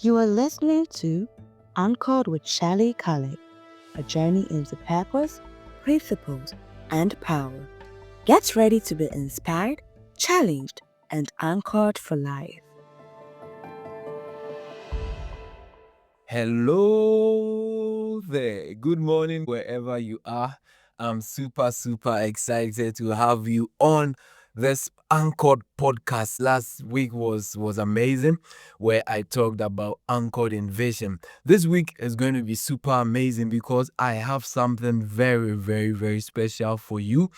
You are listening to Anchored with Shalley, a journey into purpose, principles, and power. Get ready to be inspired, challenged, and anchored for life. Hello there. Good morning, wherever you are. I'm super excited to have you on this Anchored podcast. Last week was amazing, where I talked about anchored in vision. This week is going to be super amazing because I have something very special for you.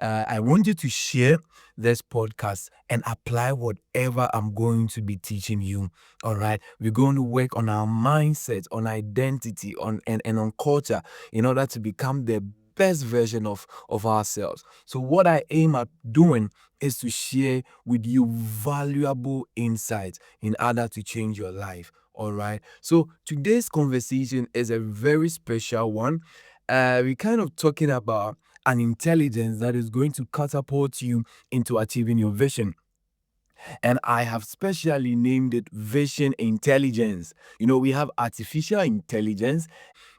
I want you to share this podcast and apply whatever I'm going to be teaching you. All right. We're going to work on our mindset, on identity, and on culture in order to become the best version of ourselves. So what I aim at doing is to share with you valuable insights in order to change your life. All right. So today's conversation is a very special one. We're kind of talking about an intelligence that is going to catapult you into achieving your vision. And I have specially named it vision intelligence. We have artificial intelligence,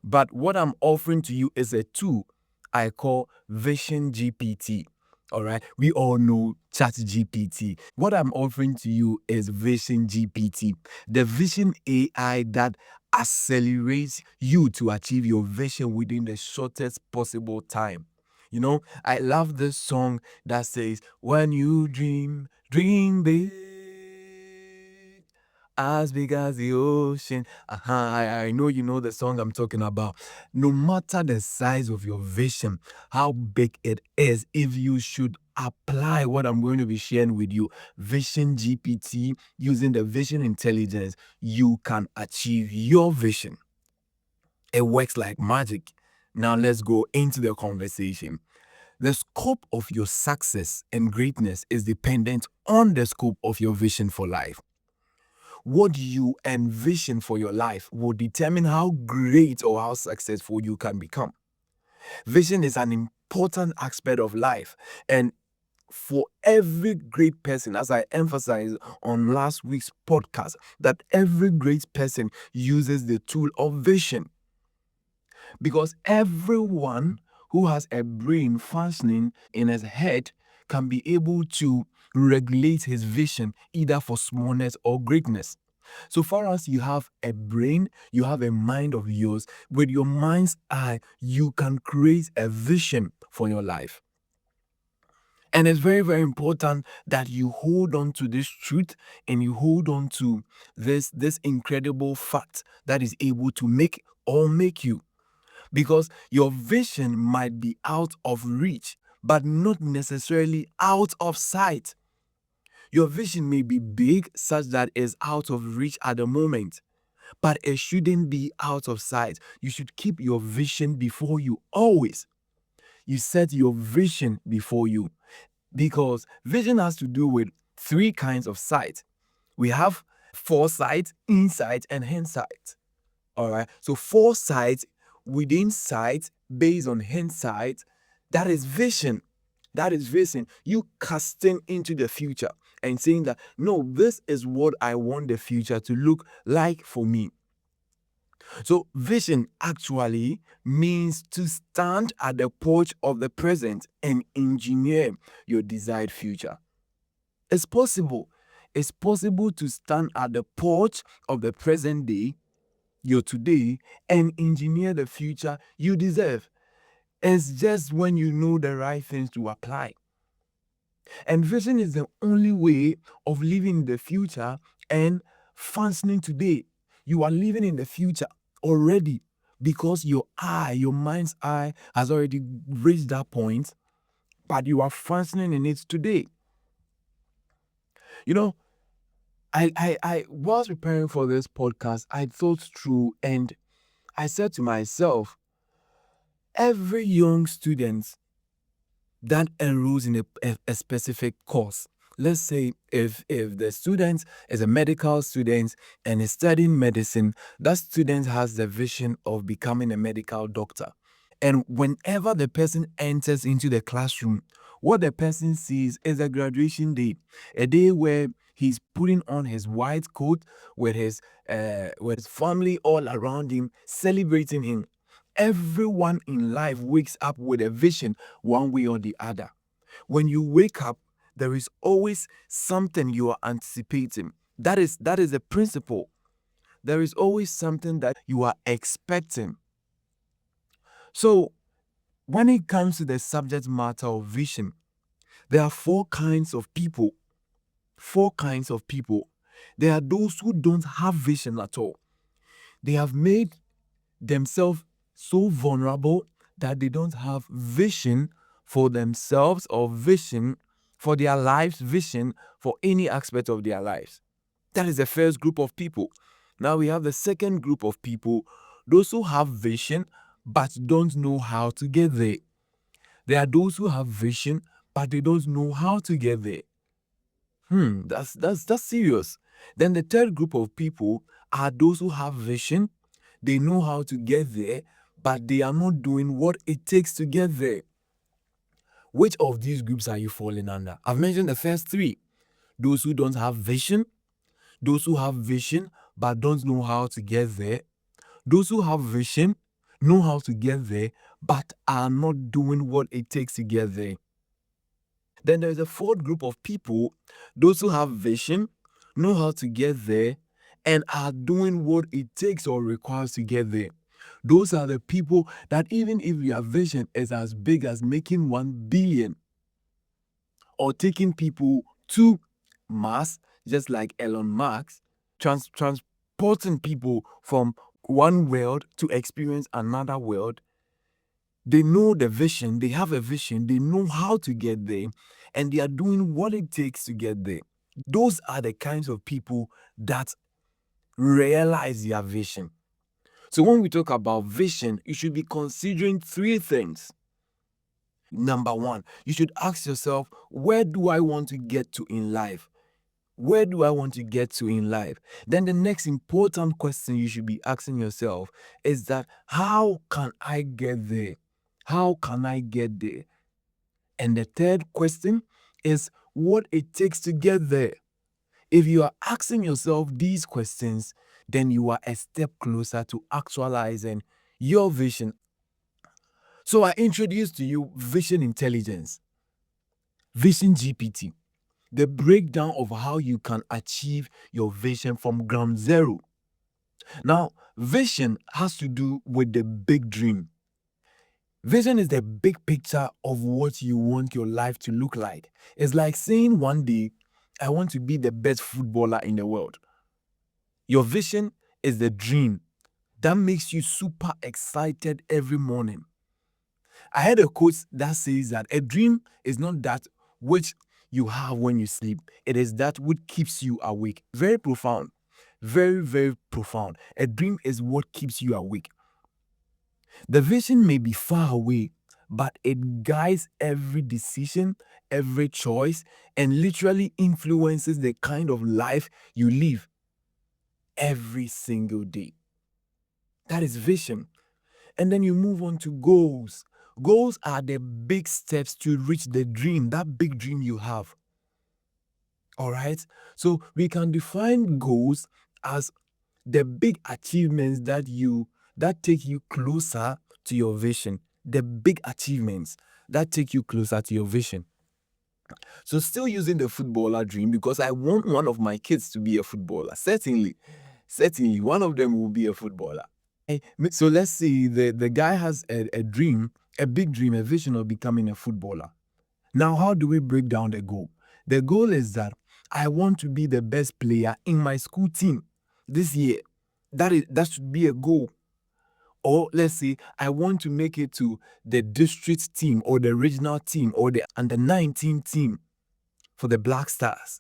but what I'm offering to you is a tool I call Vision GPT. All right. We all know Chat GPT. What I'm offering to you is Vision GPT, the vision AI that accelerates you to achieve your vision within the shortest possible time. I love this song that says, when you dream, dream big as the ocean. I know you know the song I'm talking about. No matter the size of your vision, how big it is, if you should apply what I'm going to be sharing with you, Vision GPT, using the vision intelligence, you can achieve your vision. It works like magic. Now let's go into the conversation. The scope of your success and greatness is dependent on the scope of your vision for life. What you envision for your life will determine how great or how successful you can become. Vision is an important aspect of life, and for every great person, as I emphasized on last week's podcast, that every great person uses the tool of vision, because everyone who has a brain functioning in his head can be able to regulate his vision either for smallness or greatness. So far as you have a brain, you have a mind of yours, with your mind's eye, you can create a vision for your life. And it's very important that you hold on to this truth and you hold on to this incredible fact that is able to make you. Because your vision might be out of reach, but not necessarily out of sight. Your vision may be big, such that it's out of reach at the moment, but it shouldn't be out of sight. You should keep your vision before you always. You set your vision before you, because vision has to do with three kinds of sight. We have foresight, insight, and hindsight. All right. So foresight, within sight, based on hindsight, that is vision. That is vision. You casting into the future and saying that, no, this is what I want the future to look like for me. So vision actually means to stand at the porch of the present and engineer your desired future. It's possible. It's possible to stand at the porch of the present day, your today, and engineer the future you deserve. It's just when you know the right things to apply. And vision is the only way of living in the future and functioning today. You are living in the future already because your mind's eye has already reached that point, but you are functioning in it today. You know, I was preparing for this podcast, I thought through and I said to myself, every young student that enrolls in a specific course. Let's say if the student is a medical student and is studying medicine, that student has the vision of becoming a medical doctor. And whenever the person enters into the classroom, what the person sees is a graduation day, a day where He's putting on his white coat with his family all around him, celebrating him. Everyone in life wakes up with a vision one way or the other. When you wake up, there is always something you are anticipating. That is a principle. There is always something that you are expecting. So when it comes to the subject matter of vision, there are four kinds of people. Four kinds of people. There are those who don't have vision at all. They have made themselves so vulnerable that they don't have vision for themselves or vision for their lives, vision for any aspect of their lives. That is the first group of people. Now we have the second group of people, those who have vision but don't know how to get there. There are those who have vision but they don't know how to get there. That's serious. Then the third group of people are those who have vision, they know how to get there, but they are not doing what it takes to get there. Which of these groups are you falling under? I've mentioned the first three. Those who don't have vision, those who have vision but don't know how to get there, those who have vision, know how to get there, but are not doing what it takes to get there. Then there's a fourth group of people, those who have vision, know how to get there, and are doing what it takes or requires to get there. Those are the people that even if your vision is as big as making 1 billion or taking people to Mars, just like Elon Musk, transporting people from one world to experience another world, they know the vision, they have a vision, they know how to get there, and they are doing what it takes to get there. Those are the kinds of people that realize their vision. So when we talk about vision, you should be considering three things. Number one, you should ask yourself, where do I want to get to in life? Where do I want to get to in life? Then the next important question you should be asking yourself is that how can I get there? How can I get there? And the third question is what it takes to get there. If you are asking yourself these questions, then you are a step closer to actualizing your vision. So I introduced to you vision intelligence, vision GPT, the breakdown of how you can achieve your vision from ground zero. Now, vision has to do with the big dream. Vision is the big picture of what you want your life to look like. It's like saying one day, I want to be the best footballer in the world. Your vision is the dream that makes you super excited every morning. I heard a quote that says that a dream is not that which you have when you sleep, it is that which keeps you awake. Very profound. Very, very profound. A dream is what keeps you awake. The vision may be far away, but it guides every decision, every choice, and literally influences the kind of life you live every single day. That is vision. And then you move on to goals. Goals are the big steps to reach the dream, that big dream you have. All right? So we can define goals as the big achievements that take you closer to your vision. The big achievements that take you closer to your vision. So still using the footballer dream because I want one of my kids to be a footballer. Certainly one of them will be a footballer. So let's see, the guy has a dream, a big dream, a vision of becoming a footballer. Now, how do we break down the goal? The goal is that I want to be the best player in my school team this year. That should be a goal. Or let's say I want to make it to the district team or the regional team or the under 19 team for the Black Stars.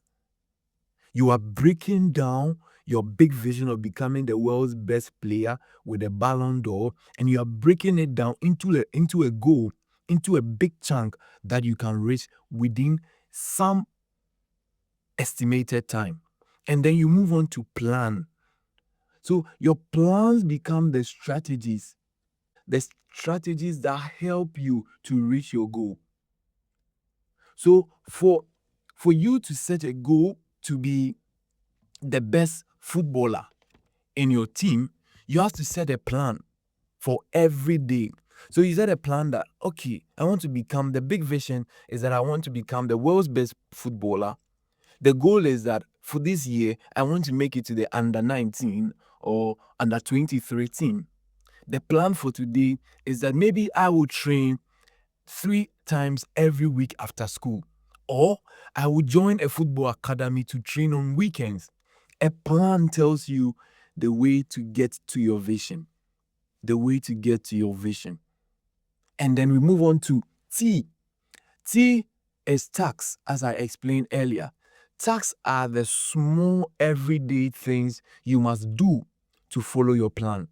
You are breaking down your big vision of becoming the world's best player with a Ballon d'Or, and you are breaking it down into a goal, into a big chunk that you can reach within some estimated time. And then you move on to plan. So your plans become the strategies that help you to reach your goal. So for you to set a goal, to be the best footballer in your team, you have to set a plan for every day. So you set a plan that, okay, I want to become, the big vision is that I want to become the world's best footballer. The goal is that for this year, I want to make it to the under 19 or under 23 team. The plan for today is that maybe I will train 3 times every week after school, or I will join a football academy to train on weekends. A plan tells you the way to get to your vision. The way to get to your vision. And then we move on to T. T is tasks, as I explained earlier. Tasks are the small everyday things you must do to follow your plan.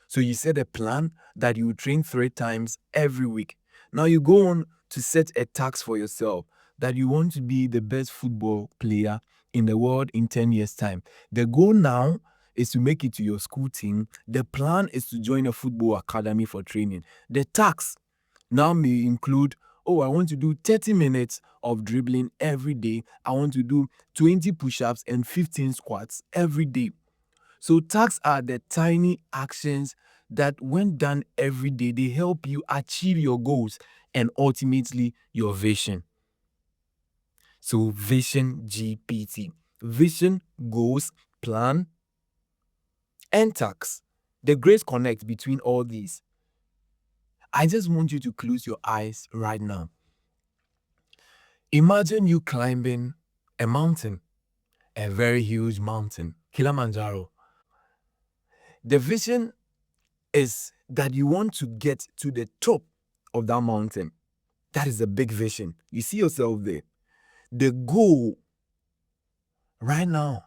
So you set a plan that you train 3 times every week. Now you go on to set a task for yourself that you want to be the best football player in the world in 10 years' time. The goal now is to make it to your school team. The plan is to join a football academy for training. The task now may include, oh, I want to do 30 minutes of dribbling every day. I want to do 20 push-ups and 15 squats every day. So tasks are the tiny actions that when done every day, they help you achieve your goals and ultimately your vision. So vision GPT. Vision, goals, plan, and tasks. The great connect between all these. I just want you to close your eyes right now. Imagine you climbing a mountain, a very huge mountain, Kilimanjaro. The vision is that you want to get to the top of that mountain. That is a big vision. You see yourself there. The goal right now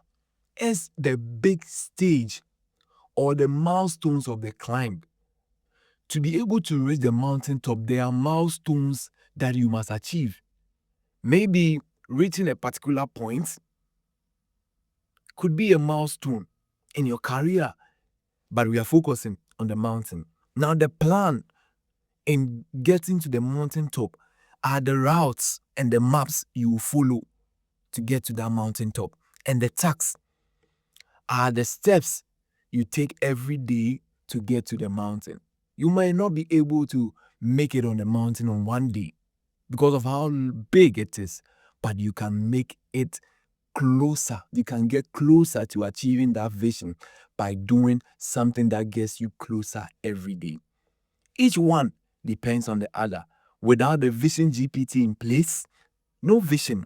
is the big stage or the milestones of the climb. To be able to reach the mountain top, there are milestones that you must achieve. Maybe reaching a particular point could be a milestone in your career, but we are focusing on the mountain. Now, the plan in getting to the mountain top are the routes and the maps you will follow to get to that mountain top. And the tasks are the steps you take every day to get to the mountain. You might not be able to make it on the mountain on one day because of how big it is, but you can make it closer. You can get closer to achieving that vision by doing something that gets you closer every day. Each one depends on the other. Without the vision GPT in place, no vision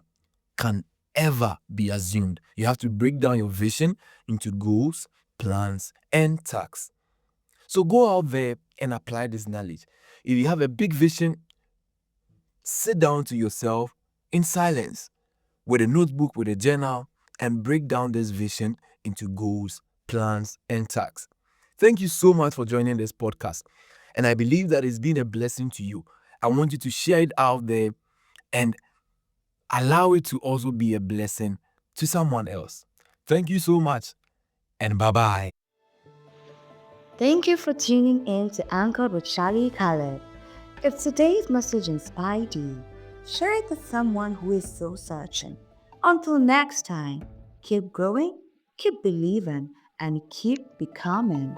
can ever be assumed. You have to break down your vision into goals, plans, and tasks. So go out there and apply this knowledge. If you have a big vision, sit down to yourself in silence with a notebook, with a journal, and break down this vision into goals, plans, and tasks. Thank you so much for joining this podcast. And I believe that it's been a blessing to you. I want you to share it out there and allow it to also be a blessing to someone else. Thank you so much, and bye-bye. Thank you for tuning in to Anchored with Shalley Khaled. If today's message inspired you, share it with someone who is still searching. Until next time, keep growing, keep believing, and keep becoming.